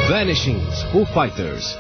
Vanishings, Foo Fighters.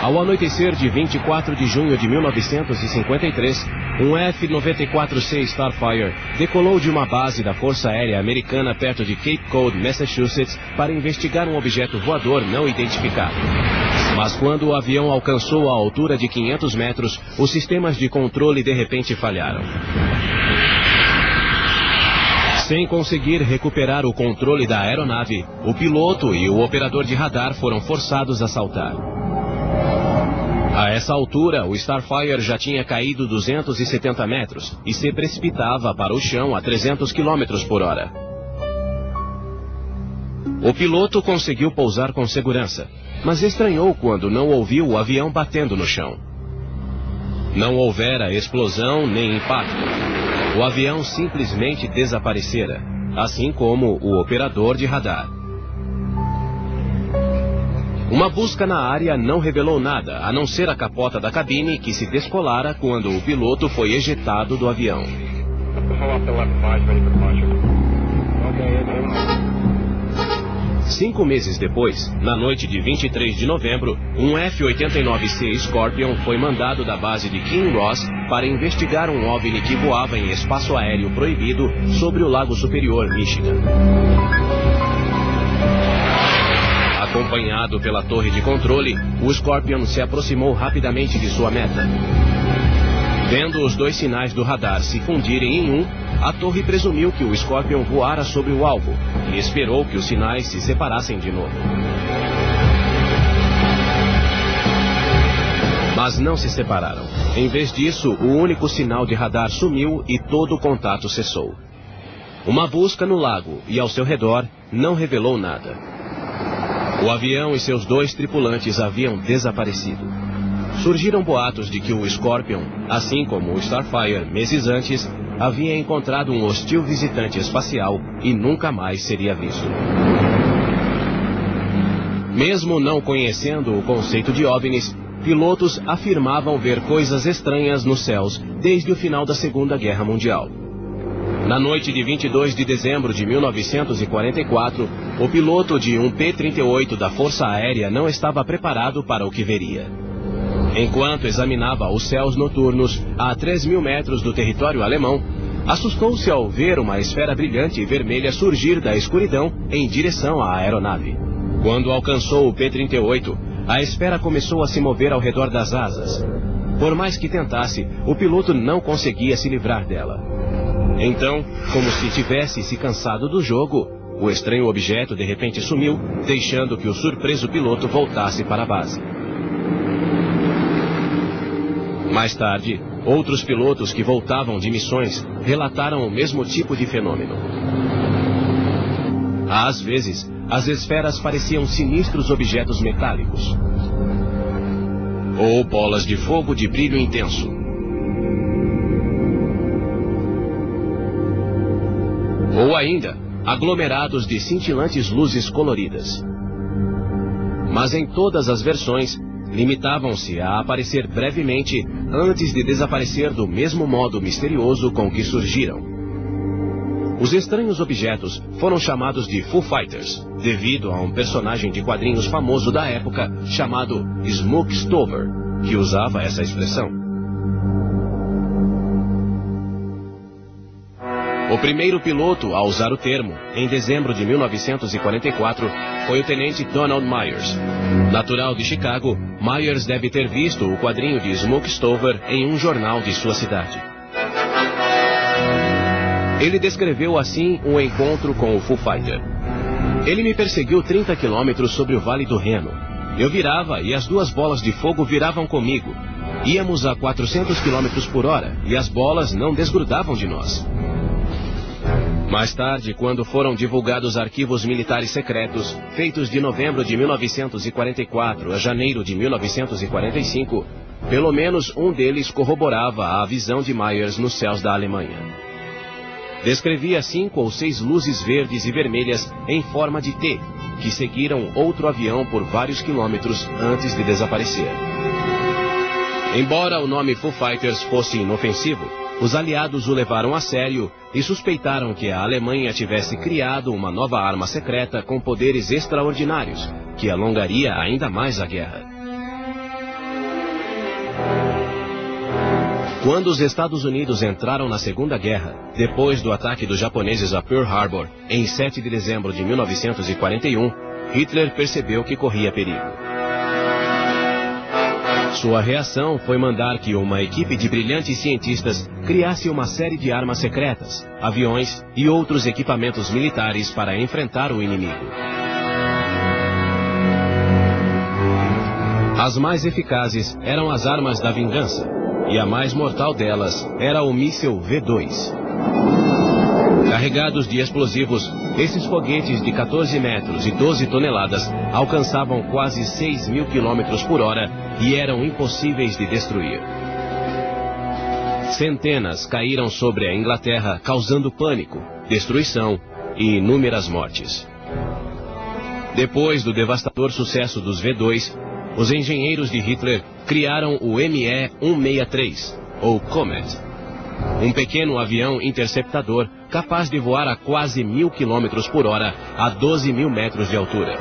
Ao anoitecer de 24 de junho de 1953, um F-94C Starfire decolou de uma base da Força Aérea Americana perto de Cape Cod, Massachusetts, para investigar um objeto voador não identificado. Mas quando o avião alcançou a altura de 500 metros, os sistemas de controle de repente falharam. Sem conseguir recuperar o controle da aeronave, o piloto e o operador de radar foram forçados a saltar. A essa altura, o Starfire já tinha caído 270 metros e se precipitava para o chão a 300 km por hora. O piloto conseguiu pousar com segurança, mas estranhou quando não ouviu o avião batendo no chão. Não houvera explosão nem impacto. O avião simplesmente desaparecera, assim como o operador de radar. Uma busca na área não revelou nada, a não ser a capota da cabine que se descolara quando o piloto foi ejetado do avião. 5 meses depois, na noite de 23 de novembro, um F-89C Scorpion foi mandado da base de Kinross para investigar um OVNI que voava em espaço aéreo proibido sobre o Lago Superior, Michigan. Acompanhado pela torre de controle, o Scorpion se aproximou rapidamente de sua meta. Vendo os dois sinais do radar se fundirem em um, a torre presumiu que o Scorpion voara sobre o alvo e esperou que os sinais se separassem de novo. Mas não se separaram. Em vez disso, o único sinal de radar sumiu e todo o contato cessou. Uma busca no lago e ao seu redor não revelou nada. O avião e seus 2 tripulantes haviam desaparecido. Surgiram boatos de que o Scorpion, assim como o Starfire meses antes, havia encontrado um hostil visitante espacial e nunca mais seria visto. Mesmo não conhecendo o conceito de OVNIs, pilotos afirmavam ver coisas estranhas nos céus desde o final da Segunda Guerra Mundial. Na noite de 22 de dezembro de 1944, o piloto de um P-38 da Força Aérea não estava preparado para o que veria. Enquanto examinava os céus noturnos a 3.000 metros do território alemão, assustou-se ao ver uma esfera brilhante vermelha surgir da escuridão em direção à aeronave. Quando alcançou o P-38, a esfera começou a se mover ao redor das asas. Por mais que tentasse, o piloto não conseguia se livrar dela. Então, como se tivesse se cansado do jogo, o estranho objeto de repente sumiu, deixando que o surpreso piloto voltasse para a base. Mais tarde, outros pilotos que voltavam de missões relataram o mesmo tipo de fenômeno. Às vezes, as esferas pareciam sinistros objetos metálicos, ou bolas de fogo de brilho intenso. Ou ainda, aglomerados de cintilantes luzes coloridas. Mas em todas as versões, limitavam-se a aparecer brevemente antes de desaparecer do mesmo modo misterioso com que surgiram. Os estranhos objetos foram chamados de Foo Fighters, devido a um personagem de quadrinhos famoso da época chamado Smoke Stover, que usava essa expressão. O primeiro piloto a usar o termo, em dezembro de 1944, foi o tenente Donald Myers. Natural de Chicago, Myers deve ter visto o quadrinho de Smoke Stover em um jornal de sua cidade. Ele descreveu assim um encontro com o Foo Fighter. Ele me perseguiu 30 quilômetros sobre o Vale do Reno. Eu virava e as 2 bolas de fogo viravam comigo. Íamos a 400 quilômetros por hora e as bolas não desgrudavam de nós. Mais tarde, quando foram divulgados arquivos militares secretos, feitos de novembro de 1944 a janeiro de 1945, pelo menos um deles corroborava a visão de Myers nos céus da Alemanha. Descrevia 5 ou 6 luzes verdes e vermelhas em forma de T, que seguiram outro avião por vários quilômetros antes de desaparecer. Embora o nome Foo Fighters fosse inofensivo, os aliados o levaram a sério e suspeitaram que a Alemanha tivesse criado uma nova arma secreta com poderes extraordinários, que alongaria ainda mais a guerra. Quando os Estados Unidos entraram na Segunda Guerra, depois do ataque dos japoneses a Pearl Harbor, em 7 de dezembro de 1941, Hitler percebeu que corria perigo. Sua reação foi mandar que uma equipe de brilhantes cientistas criasse uma série de armas secretas, aviões e outros equipamentos militares para enfrentar o inimigo. As mais eficazes eram as armas da vingança, e a mais mortal delas era o míssil V2. Carregados de explosivos, esses foguetes de 14 metros e 12 toneladas alcançavam quase 6.000 km por hora e eram impossíveis de destruir. Centenas caíram sobre a Inglaterra, causando pânico, destruição e inúmeras mortes. Depois do devastador sucesso dos V2, os engenheiros de Hitler criaram o ME-163, ou Comet, um pequeno avião interceptador capaz de voar a quase 1.000 km por hora a 12.000 metros de altura.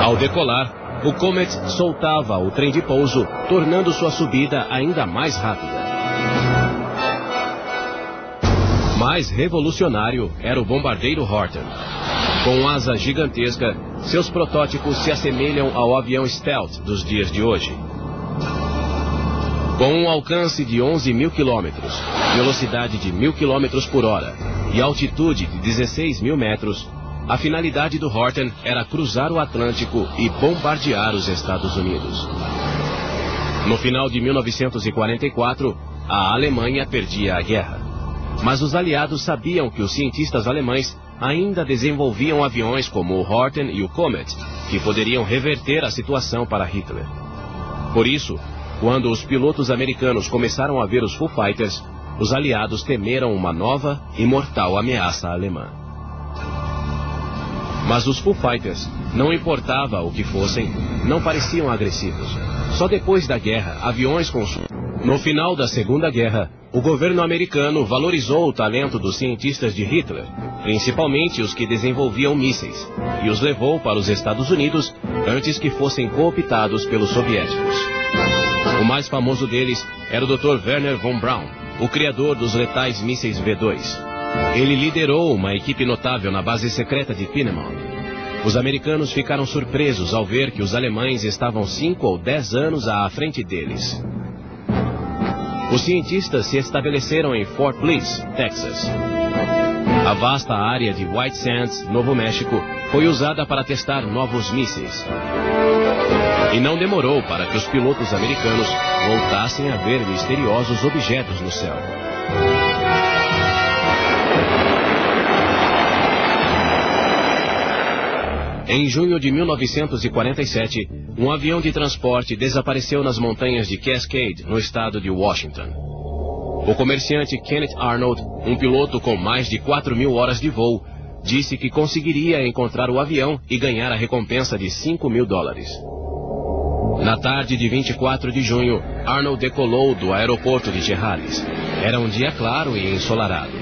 Ao decolar, o Comet soltava o trem de pouso, tornando sua subida ainda mais rápida. Mais revolucionário era o bombardeiro Horten. Com asa gigantesca, seus protótipos se assemelham ao avião Stealth dos dias de hoje. Com um alcance de 11.000 km, velocidade de 1.000 km por hora e altitude de 16.000 metros, a finalidade do Horten era cruzar o Atlântico e bombardear os Estados Unidos. No final de 1944, a Alemanha perdia a guerra. Mas os aliados sabiam que os cientistas alemães ainda desenvolviam aviões como o Horten e o Comet, que poderiam reverter a situação para Hitler. Por isso, quando os pilotos americanos começaram a ver os Foo Fighters, os aliados temeram uma nova e mortal ameaça alemã. Mas os Foo Fighters, não importava o que fossem, não pareciam agressivos. Só depois da guerra, aviões com... No final da Segunda Guerra, o governo americano valorizou o talento dos cientistas de Hitler, principalmente os que desenvolviam mísseis, e os levou para os Estados Unidos antes que fossem cooptados pelos soviéticos. O mais famoso deles era o Dr. Werner von Braun, o criador dos letais mísseis V2. Ele liderou uma equipe notável na base secreta de Pinemont. Os americanos ficaram surpresos ao ver que os alemães estavam 5 ou 10 anos à frente deles. Os cientistas se estabeleceram em Fort Bliss, Texas. A vasta área de White Sands, Novo México, foi usada para testar novos mísseis. E não demorou para que os pilotos americanos voltassem a ver misteriosos objetos no céu. Em junho de 1947, um avião de transporte desapareceu nas montanhas de Cascade, no estado de Washington. O comerciante Kenneth Arnold, um piloto com mais de 4.000 horas de voo, disse que conseguiria encontrar o avião e ganhar a recompensa de $5.000. Na tarde de 24 de junho, Arnold decolou do aeroporto de Chehalis. Era um dia claro e ensolarado.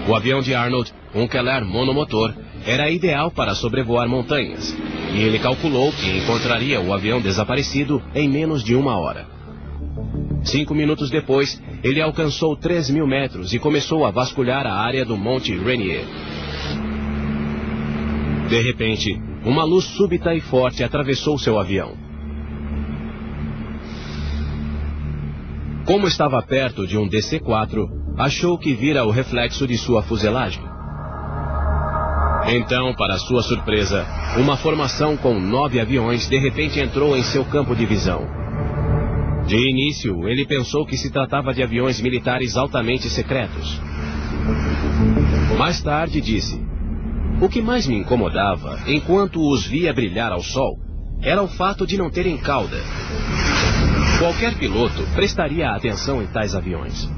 O avião de Arnold, um Keller monomotor, era ideal para sobrevoar montanhas, e ele calculou que encontraria o avião desaparecido em menos de 1 hora. 5 minutos depois, ele alcançou 3.000 metros e começou a vasculhar a área do Monte Rainier. De repente, uma luz súbita e forte atravessou seu avião. Como estava perto de um DC-4, achou que vira o reflexo de sua fuselagem. Então, para sua surpresa, uma formação com 9 aviões de repente entrou em seu campo de visão. De início, ele pensou que se tratava de aviões militares altamente secretos. Mais tarde disse: o que mais me incomodava, enquanto os via brilhar ao sol, era o fato de não terem cauda. Qualquer piloto prestaria atenção em tais aviões.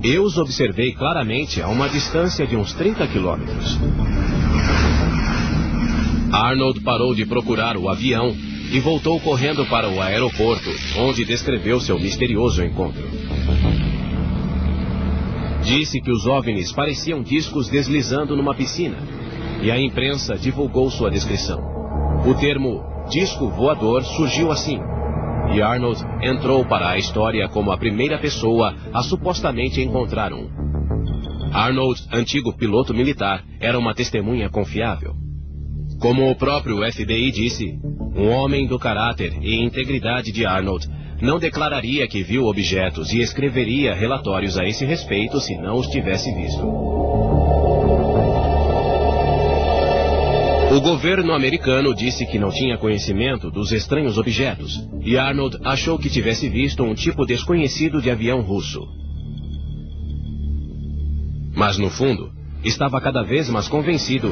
Eu os observei claramente a uma distância de uns 30 quilômetros. Arnold parou de procurar o avião e voltou correndo para o aeroporto, onde descreveu seu misterioso encontro. Disse que os OVNIs pareciam discos deslizando numa piscina, e a imprensa divulgou sua descrição. O termo disco voador surgiu assim, e Arnold entrou para a história como a primeira pessoa a supostamente encontrar um. Arnold, antigo piloto militar, era uma testemunha confiável. Como o próprio FBI disse, um homem do caráter e integridade de Arnold não declararia que viu objetos e escreveria relatórios a esse respeito se não os tivesse visto. O governo americano disse que não tinha conhecimento dos estranhos objetos, e Arnold achou que tivesse visto um tipo desconhecido de avião russo. Mas no fundo, estava cada vez mais convencido